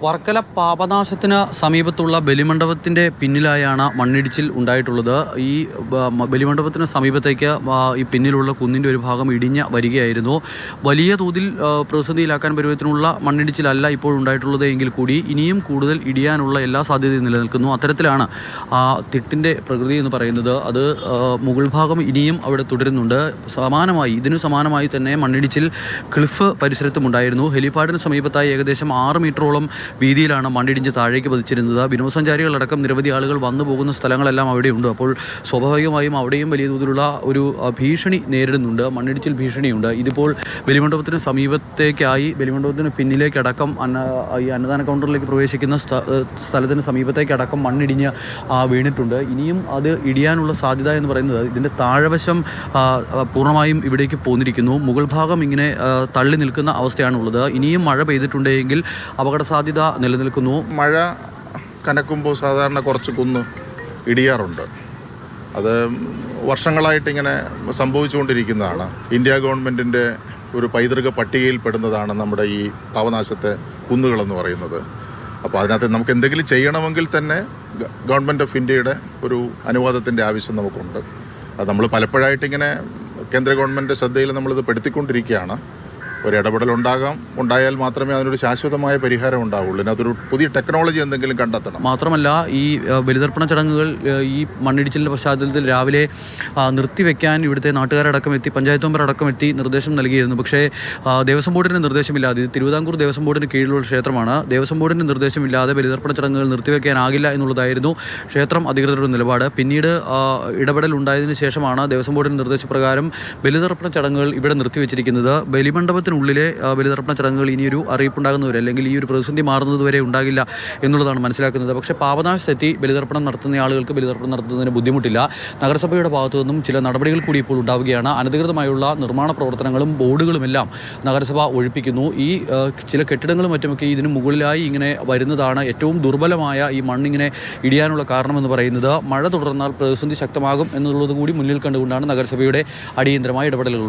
വർക്കല പാപനാശത്തിന് സമീപത്തുള്ള ബലിമണ്ഡപത്തിൻ്റെ പിന്നിലായാണ് മണ്ണിടിച്ചിൽ ഉണ്ടായിട്ടുള്ളത്. ഈ ബലിമണ്ഡപത്തിന് സമീപത്തേക്ക് ഈ പിന്നിലുള്ള കുന്നിൻ്റെ ഒരു ഭാഗം ഇടിഞ്ഞ് വരികയായിരുന്നു. വലിയ തോതിൽ പ്രതിസന്ധിയിലാക്കാൻ പരുവത്തിനുള്ള മണ്ണിടിച്ചിലല്ല ഇപ്പോൾ ഉണ്ടായിട്ടുള്ളത് എങ്കിൽ കൂടി ഇനിയും കൂടുതൽ ഇടിയാനുള്ള എല്ലാ സാധ്യതയും നിലനിൽക്കുന്നു. അത്തരത്തിലാണ് തിട്ടിൻ്റെ പ്രകൃതി എന്ന് പറയുന്നത്. അത് മുകൾ ഭാഗം ഇനിയും അവിടെ തുടരുന്നുണ്ട്. ഇതിനു സമാനമായി തന്നെ മണ്ണിടിച്ചിൽ ക്ലിഫ് പരിസരത്തുമുണ്ടായിരുന്നു. ഹെലിപാഡിന് സമീപത്തായി ഏകദേശം 6 മീറ്ററോളം വീതിയിലാണ് മണ്ണിടിഞ്ഞ് താഴേക്ക് പതിച്ചിരുന്നത്. വിനോദസഞ്ചാരികളടക്കം നിരവധി ആളുകൾ വന്നു പോകുന്ന സ്ഥലങ്ങളെല്ലാം അവിടെയുണ്ട്. അപ്പോൾ സ്വാഭാവികമായും അവിടെയും വലിയ തോതിലുള്ള ഒരു ഭീഷണി നേരിടുന്നുണ്ട്, മണ്ണിടിച്ചിൽ ഭീഷണിയുണ്ട്. ഇതിപ്പോൾ ബലിമണ്ഡപത്തിന് സമീപത്തേക്കായി, ബലിമണ്ഡപത്തിന് പിന്നിലേക്കടക്കം ഈ അന്നദാന കൗണ്ടറിലേക്ക് പ്രവേശിക്കുന്ന സ്ഥലത്തിന് സമീപത്തേക്കടക്കം മണ്ണിടിഞ്ഞ് വീണിട്ടുണ്ട്. ഇനിയും അത് ഇടിയാനുള്ള സാധ്യത എന്ന് പറയുന്നത് ഇതിൻ്റെ താഴെവശം പൂർണ്ണമായും ഇവിടേക്ക് പോന്നിരിക്കുന്നു. മുകൾ ഭാഗം ഇങ്ങനെ തള്ളി നിൽക്കുന്ന അവസ്ഥയാണുള്ളത്. ഇനിയും മഴ പെയ്തിട്ടുണ്ടെങ്കിൽ അപകട സാധ്യത നിലനിൽക്കുന്നു. മഴ കനക്കുമ്പോൾ സാധാരണ കുറച്ച് കുന്ന് ഇടിയാറുണ്ട്. അത് വർഷങ്ങളായിട്ടിങ്ങനെ സംഭവിച്ചുകൊണ്ടിരിക്കുന്നതാണ്. ഇന്ത്യ ഗവൺമെൻറ്റിൻ്റെ ഒരു പൈതൃക പട്ടികയിൽ പെടുന്നതാണ് നമ്മുടെ ഈ പാവനാശത്തെ കുന്നുകളെന്ന് പറയുന്നത്. അപ്പോൾ അതിനകത്ത് നമുക്ക് എന്തെങ്കിലും ചെയ്യണമെങ്കിൽ തന്നെ ഗവൺമെൻറ് ഓഫ് ഇന്ത്യയുടെ ഒരു അനുവാദത്തിൻ്റെ ആവശ്യം നമുക്കുണ്ട്. അത് നമ്മൾ പലപ്പോഴായിട്ടിങ്ങനെ കേന്ദ്ര ഗവൺമെൻറ് ശ്രദ്ധയിൽ നമ്മളിത് പെടുത്തിക്കൊണ്ടിരിക്കുകയാണ്. ഒരു ഉണ്ടായാൽ മാത്രമേ അതിനൊരു ശാശ്വതമായ പരിഹാരം ഉണ്ടാവുള്ളൂ. ഇതിനകത്തൊരു പുതിയ ടെക്നോളജി എന്തെങ്കിലും കണ്ടെത്തണം. മാത്രമല്ല ഈ ബലിതർപ്പണ ചടങ്ങുകൾ ഈ മണ്ണിടിച്ചിലിൻ്റെ പശ്ചാത്തലത്തിൽ രാവിലെ നിർത്തിവെക്കാൻ ഇവിടുത്തെ നാട്ടുകാരടക്കം എത്തി, പഞ്ചായത്ത് മെമ്പറടക്കം എത്തി നിർദ്ദേശം നൽകിയിരുന്നു. പക്ഷേ ദേവസ്വം ബോർഡിൻ്റെ നിർദ്ദേശമില്ലാതെ, ഇത് തിരുവിതാംകൂർ ദേവസ്വം ബോർഡിന് കീഴിലുള്ള ക്ഷേത്രമാണ്, ദേവസ്വം ബോർഡിൻ്റെ നിർദ്ദേശമില്ലാതെ ബലിതർപ്പണ ചടങ്ങുകൾ നിർത്തിവെക്കാനാകില്ല എന്നുള്ളതായിരുന്നു ക്ഷേത്രം അധികൃതരുടെ നിലപാട്. പിന്നീട് ഇടപെടൽ ഉണ്ടായതിനു ശേഷമാണ് ദേവസ്വം ബോർഡിൻ്റെ നിർദ്ദേശപ്രകാരം ബലിതർപ്പണ ചടങ്ങുകൾ ഇവിടെ നിർത്തിവെച്ചിരിക്കുന്നത്. ബലിമണ്ഡപത്തിനുള്ളിലെ ബലിതർപ്പണ ചടങ്ങുകൾ ഇനിയൊരു അറിയിപ്പുണ്ടാകുന്നവരെ, അല്ലെങ്കിൽ ഈ ഒരു പ്രതിസന്ധി മാറുന്നതുവരെ ഉണ്ടാകില്ല എന്നുള്ളതാണ് മനസ്സിലാക്കുന്നത്. പക്ഷേ പാപനാശത്തെത്തി ബലിതർപ്പണം നടത്തുന്ന ആളുകൾക്ക് ബലിതർപ്പണം നടത്തുന്നതിന് ബുദ്ധിമുട്ടില്ല. നഗരസഭയുടെ ഭാഗത്തു നിന്നും ചില നടപടികൾ കൂടി ഇപ്പോൾ ഉണ്ടാവുകയാണ്. അനധികൃതമായുള്ള നിർമ്മാണ പ്രവർത്തനങ്ങളും ബോർഡുകളുമെല്ലാം നഗരസഭ ഒഴിപ്പിക്കുന്നു. ഈ ചില കെട്ടിടങ്ങളും മറ്റുമൊക്കെ ഇതിന് മുകളിലായി ഇങ്ങനെ വരുന്നതാണ് ഏറ്റവും ദുർബലമായ ഈ മണ്ണിങ്ങനെ ഇടിയാനുള്ള കാരണമെന്ന് പറയുന്നത്. മഴ തുടർന്നാൽ പ്രതിസന്ധി ശക്തമാകും എന്നുള്ളത് കൂടി മുന്നിൽ കണ്ടുകൊണ്ടാണ് നഗരസഭയുടെ അടിയന്തരമായ ഇടപെടലുകൾ.